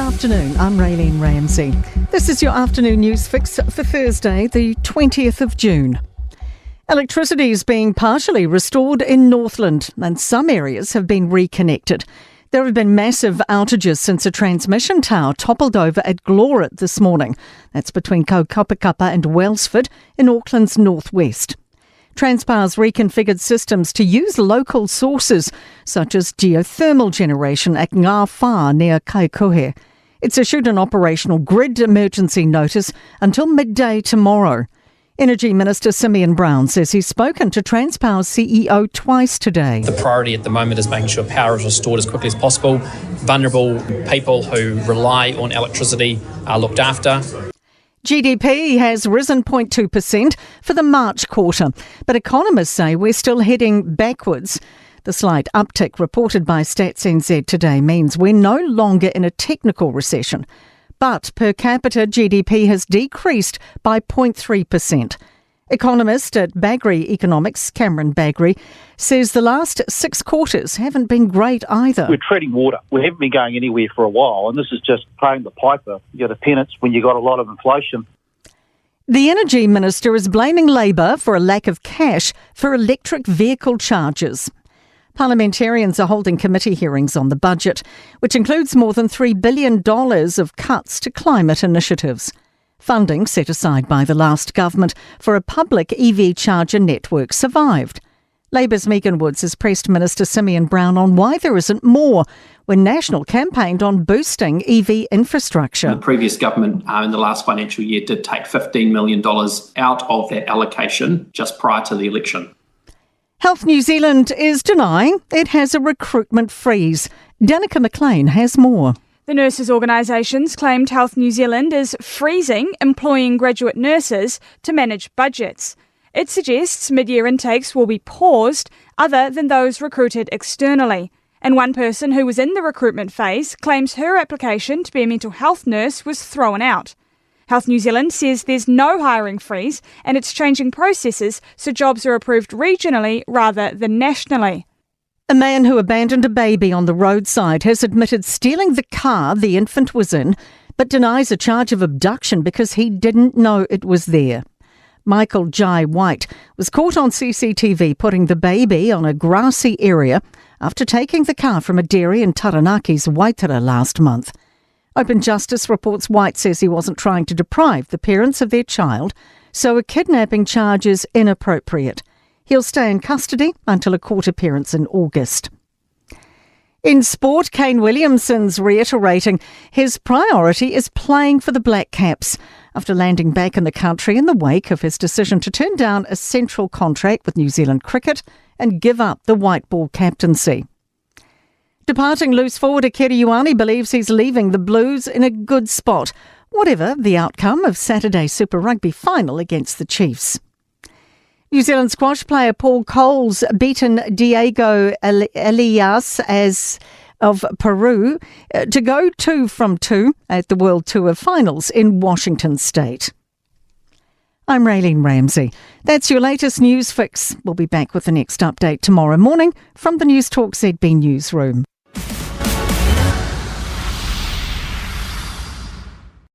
afternoon, I'm Raylene Ramsey. This is your afternoon news fix for Thursday, the 20th of June. Electricity is being partially restored in Northland and some areas have been reconnected. There have been massive outages since a transmission tower toppled over at Glorit this morning. That's between Kaukapakapa and Wellsford in Auckland's northwest. Transpower's reconfigured systems to use local sources, such as geothermal generation at Ngā Whā near Kaikohe. It's issued an operational grid emergency notice until midday tomorrow. Energy Minister Simeon Brown says he's spoken to Transpower's CEO twice today. The priority at the moment is making sure power is restored as quickly as possible. Vulnerable people who rely on electricity are looked after. GDP has risen 0.2% for the March quarter, but economists say we're still heading backwards. The slight uptick reported by Stats NZ today means we're no longer in a technical recession, but per capita GDP has decreased by 0.3%. Economist at Bagri Economics, Cameron Bagri, says the last 6 quarters haven't been great either. We're treading water. We haven't been going anywhere for a while, and this is just paying the piper. You got a tenants when you got a lot of inflation. The Energy Minister is blaming Labour for a lack of cash for electric vehicle charges. Parliamentarians are holding committee hearings on the budget, which includes more than $3 billion of cuts to climate initiatives. Funding set aside by the last government for a public EV charger network survived. Labour's Megan Woods has pressed Minister Simeon Brown on why there isn't more when National campaigned on boosting EV infrastructure. The previous government in the last financial year did take $15 million out of that allocation just prior to the election. Health New Zealand is denying it has a recruitment freeze. Danica McLean has more. The nurses' organisations claimed Health New Zealand is freezing employing graduate nurses to manage budgets. It suggests mid-year intakes will be paused other than those recruited externally. And one person who was in the recruitment phase claims her application to be a mental health nurse was thrown out. Health New Zealand says there's no hiring freeze and it's changing processes so jobs are approved regionally rather than nationally. A man who abandoned a baby on the roadside has admitted stealing the car the infant was in, but denies a charge of abduction because he didn't know it was there. Michael Jai White was caught on CCTV putting the baby on a grassy area after taking the car from a dairy in Taranaki's Waitara last month. Open Justice reports White says he wasn't trying to deprive the parents of their child, so a kidnapping charge is inappropriate. He'll stay in custody until a court appearance in August. In sport, Kane Williamson's reiterating his priority is playing for the Black Caps after landing back in the country in the wake of his decision to turn down a central contract with New Zealand Cricket and give up the white ball captaincy. Departing loose forwarder Kere Ioane believes he's leaving the Blues in a good spot, whatever the outcome of Saturday's Super Rugby final against the Chiefs. New Zealand squash player Paul Coles beaten Diego Elias of Peru to go 2 from 2 at the World Tour Finals in Washington State. I'm Raylene Ramsey. That's your latest news fix. We'll be back with the next update tomorrow morning from the Newstalk ZB newsroom.